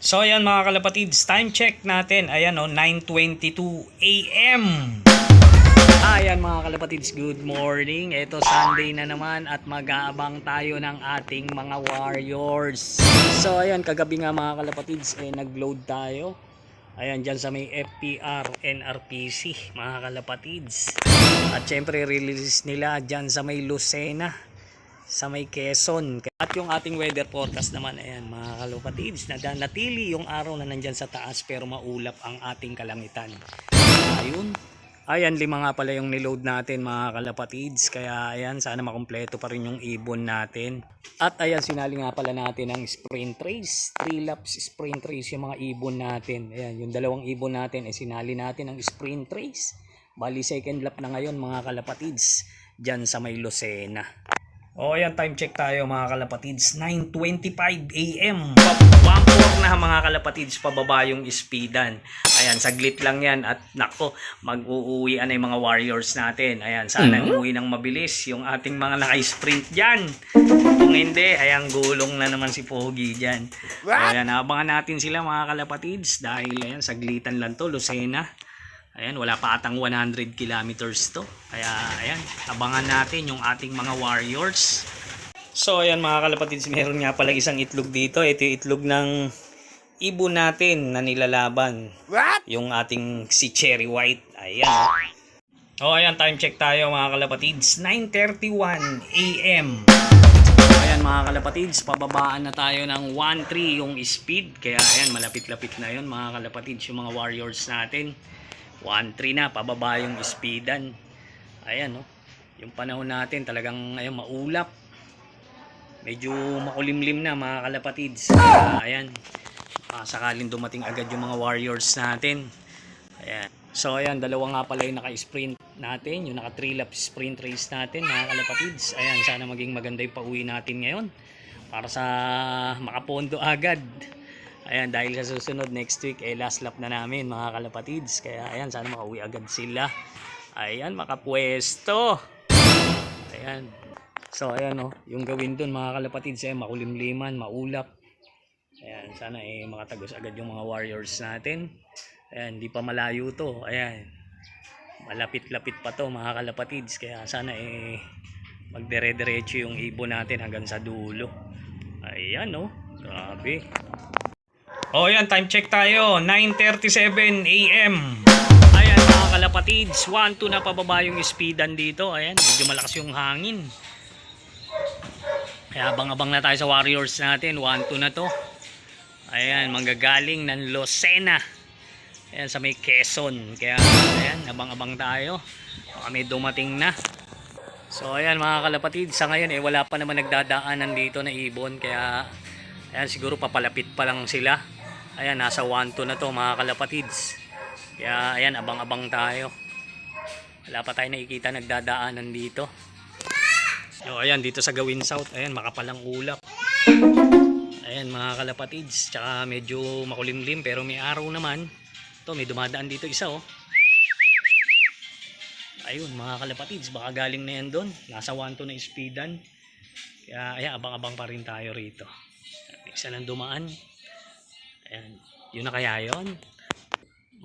So ayan mga kalapatids, time check natin. Ayan 9:22 AM. Ayan mga kalapatids, good morning. Ito Sunday na naman at mag-aabang tayo ng ating mga Warriors. So ayan, kagabi nga mga kalapatids, nag-load tayo. Ayan, dyan sa may FPR NRPC mga kalapatids. At syempre release nila dyan sa may Lucena, sa may Quezon. At yung ating weather forecast naman, ayan mga kalapatids, natili yung araw na nandyan sa taas pero maulap ang ating kalangitan. Ayun. Ayan, 5 nga pala yung niload natin mga kalapatids. Kaya ayan, sana makumpleto pa rin yung ibon natin. At ayan, sinali nga pala natin ang sprint race. 3 laps sprint race yung mga ibon natin. Ayan, yung 2 ibon natin, sinali natin ang sprint race. Bali second lap na ngayon mga kalapatids, dyan sa may Lucena. O ayan, time check tayo mga kalapatids, 9:25 AM. 1-4 na mga kalapatids, pababa yung speedan. Ayan, saglit lang yan at nako, mag-uuwian na yung mga Warriors natin. Ayan, sana uuwi ng mabilis yung ating mga naka-sprint dyan. Kung hindi, ayan, gulong na naman si Pogi dyan. Ayan, abangan natin sila mga kalapatids dahil ayan, saglitan lang to, Lucena. Ayan, wala pa atang 100 kilometers to. Kaya ayan, abangan natin yung ating mga Warriors. So ayan mga kalapatids, meron nga pala isang itlog dito. Ito yung itlog ng ibon natin na nilalaban. Yung ating si Cherry White. Ayan. Oh, ayan, time check tayo mga kalapatids, 9:31 AM. Ayan mga kalapatids, pababaan na tayo ng 1-3 yung speed. Kaya ayan, malapit-lapit na yun mga kalapatids, yung mga Warriors natin. 1-3 na, pababa yung speedan. Ayan yung panahon natin talagang ayun, maulap. Medyo makulimlim na mga kalapatids. Kaya ayan, sakaling dumating agad yung mga Warriors natin. Ayan. So ayan, 2 nga pala yung naka-sprint natin, yung naka 3 lap sprint race natin mga kalapatids. Ayan, sana maging maganda yung pauwi natin ngayon para sa makapondo agad. Ayan, dahil sa susunod next week last lap na namin mga kalapatids. Kaya ayan, sana makauwi agad sila. Ayan, makapwesto. Ayan. So ayan yung gawin dun mga kalapatids, makulimliman, maulap. Ayan, sana makatagos agad yung mga Warriors natin. Ayan, hindi pa malayo to. Ayan, malapit-lapit pa to mga kalapatids. Kaya sana magdire-diretso yung ibon natin hanggang sa dulo. Ayan grabe. Oh, ayan, time check tayo, 9:37 AM. Ayan mga kalapatids, 1-2 na pababa yung speedan dito. Ayan, medyo malakas yung hangin. Kaya abang-abang na tayo sa Warriors natin. 1-2 na to. Ayan, manggagaling ng Lucena. Ayan, sa may Quezon. Kaya ayan, abang-abang tayo. Baka may dumating na. So ayan mga kalapatids, sa ngayon wala pa naman nagdadaanan dito na ibon. Kaya ayan, siguro papalapit pa lang sila. Ayan, nasa 1-2 na to mga kalapatids. Kaya ayan, abang-abang tayo. Wala pa tayo nakikita nagdadaanan dito. So ayan, dito sa Gawin South, ayan, makapalang ulap. Ayan mga kalapatids, tsaka medyo makulimlim pero may araw naman. Ito, may dumadaan dito isa Ayun mga kalapatids, baka galing na yan doon. Nasa 1-2 na speedan. Kaya ayan, abang-abang pa rin tayo rito. Isa nang dumaan. Ayan, yun na kaya yun.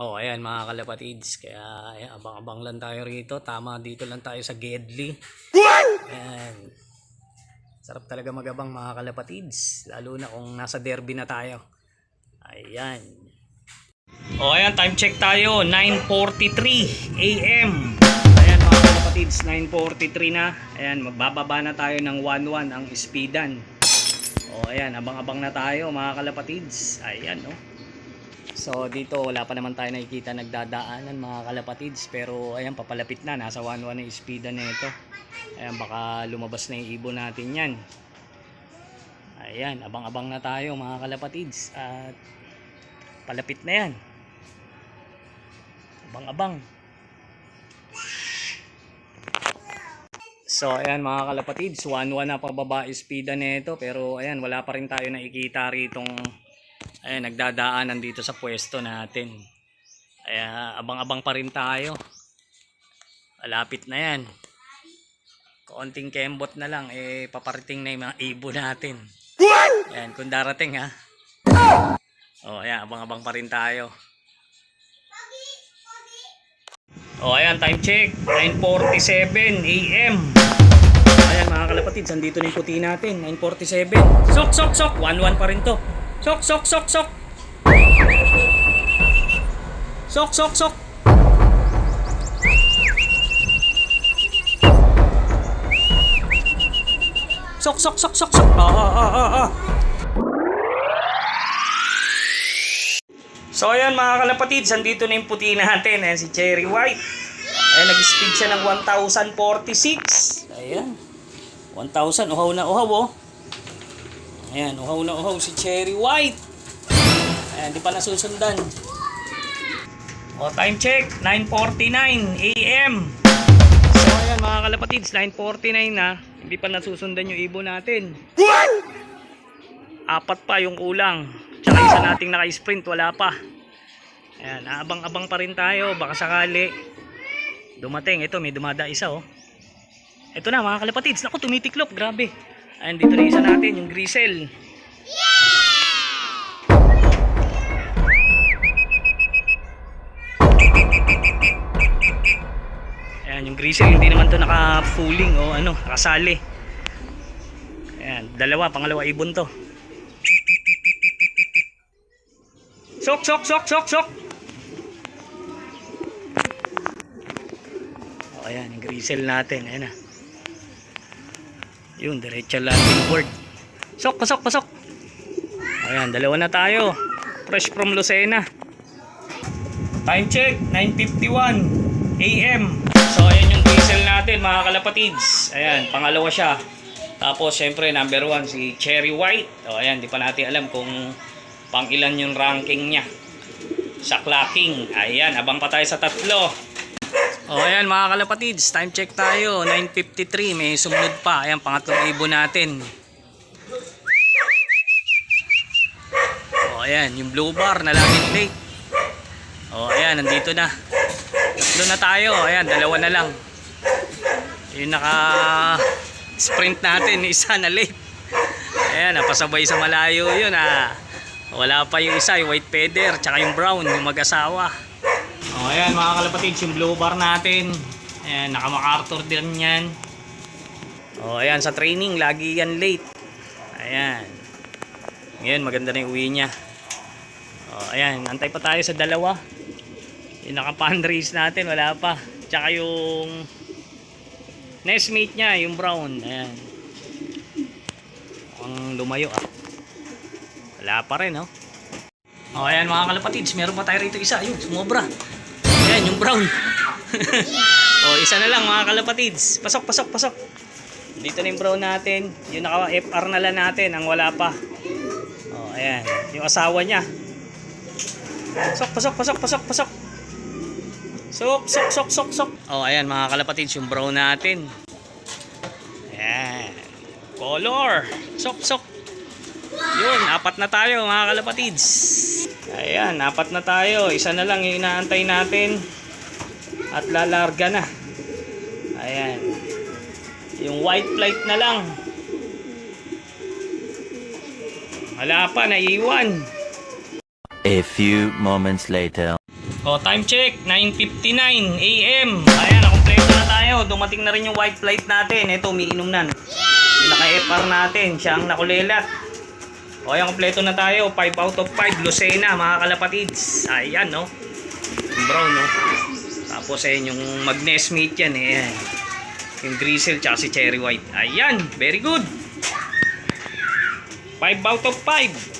Ayan mga kalapatids, kaya ayan, abang-abang lang tayo rito. Tama, dito lang tayo sa Gedli. Ayan, sarap talaga magabang mga kalapatids, lalo na kung nasa derby na tayo. Ayan. Ayan, time check tayo, 9:43 AM. Ayan mga kalapatids, 9:43 na. Ayan, magbababa na tayo ng 1-1 ang speedan. Ayan, abang-abang na tayo mga kalapatids. Ayan So dito wala pa naman tayo nakikita nagdadaanan mga kalapatids. Pero ayan, papalapit na, nasa 1-1 na speedan nito. Ayan, baka lumabas na yung ibon natin yan. Ayan, abang-abang na tayo mga kalapatids. At palapit na yan. Abang-abang. So ayan mga kalapatids, 1-1 na pababa speedan nito. Pero ayan, wala pa rin tayo nakikita ritong nagdadaanan dito sa pwesto natin. Kaya abang-abang pa rin tayo. Malapit na yan. Konting kembot na lang, paparating na yung mga ibon natin. Ayan, kung darating Oh, ayan, abang-abang pa rin tayo. Oh, ayan, time check. 9:47 AM. Ayan mga kalapatids, andito na yung puti natin. 9:47. Sok, sok, sok. 1-1 pa rin to. Sok, sok, sok, sok. Sok, sok, sok. Sok, sok, sok, sok, sok. So ayan mga kalapatids, andito na yung puti natin. Ayan si Cherry White. Ayan, nag-speed siya ng 1,046. Ayan. 1,000. Uhaw na uhaw oh. Ayan, uhaw na uhaw si Cherry White. Ayan, di pa nasusundan. O, time check. 9:49 AM. So ayan mga kalapatids, 9:49 na. Hindi pa nasusundan yung ibon natin. Apat pa yung kulang. Tsaka isa nating naka-sprint, wala pa. Ayan, abang-abang pa rin tayo. Baka sakali dumating. Ito, may dumada isa oh. Ito na mga kalapatids. Naku, tumitiklop. Grabe. Ayan, dito na isa natin, yung grisel. Ayan, yung grisel. Hindi naman to naka-fooling o ano, nakasali. Ayan, dalawa, pangalawa ibon to. Sok, sok, sok, sok, sok. O, ayan, yung grisel natin. Ayan na. Yun, diretso landing board. Sok, pasok, pasok. Ayan, dalawa na tayo. Fresh from Lucena. Time check, 9:51 AM. So, ayan yung grisel natin, mga kalapatids. Ayan, pangalawa siya. Tapos, syempre, number 1, si Cherry White. O, ayan, di pa natin alam kung pang ilan yung ranking niya sa clocking. Ayan, abang pa tayo sa tatlo. O ayan mga kalapatids, time check tayo. 9:53, may sumunod pa. Ayan, pangatlong ibon natin. O ayan, yung blue bar na laging late. O ayan, nandito na. Tatlo na tayo. Ayan, dalawa na lang. Yung naka sprint natin, isa na late. Ayan, napasabay sa malayo yun ah. Wala pa yung isa, yung white feather, tsaka yung brown, yung mag-asawa. O ayan mga kalapatids, yung blue bar natin. Ayan, naka-MacArthur din yan. O ayan, sa training, lagi yan late. Ayan. Ngayon, maganda na yung uwi niya. O ayan, antay pa tayo sa dalawa. Yung naka-fundraise natin, wala pa. Tsaka yung nestmate niya, yung brown. Ayan. Ang lumayo ah. Wala pa rin, no? O, ayan mga kalapatids, meron pa tayo rito isa. Ayun, sumobra. Ayan, yung brown. O, isa na lang mga kalapatids. Pasok, pasok, pasok. Dito na yung brown natin. Yung naka-FR na lang natin, ang wala pa. O, ayan. Yung asawa niya. Pasok, pasok, pasok, pasok, pasok. Sok, sok, sok, sok, sok. O, ayan mga kalapatids, yung brown natin. Ayan. Color. Sok, sok. Yun, apat na tayo mga kalapatids. Ayan, apat na tayo. Isa na lang yung inaantay natin. At lalarga na. Ayan. Yung white flight na lang. Wala pa, naiiwan. A few moments later. O, time check, 9:59 AM. Ayan, nakompleto na tayo. Dumating na rin yung white flight natin. Ito, umiinom na. Yung naka-FR natin, siya ang nakulelat. O ayan, kompleto na tayo. 5 out of 5 Lucena mga kalapatids. Ayan no, yung brown no. Tapos ayan yung mag-nestmate yan eh. Ayan. Yung grisel tsaka si Cherry White. Ayan, very good. 5 out of 5.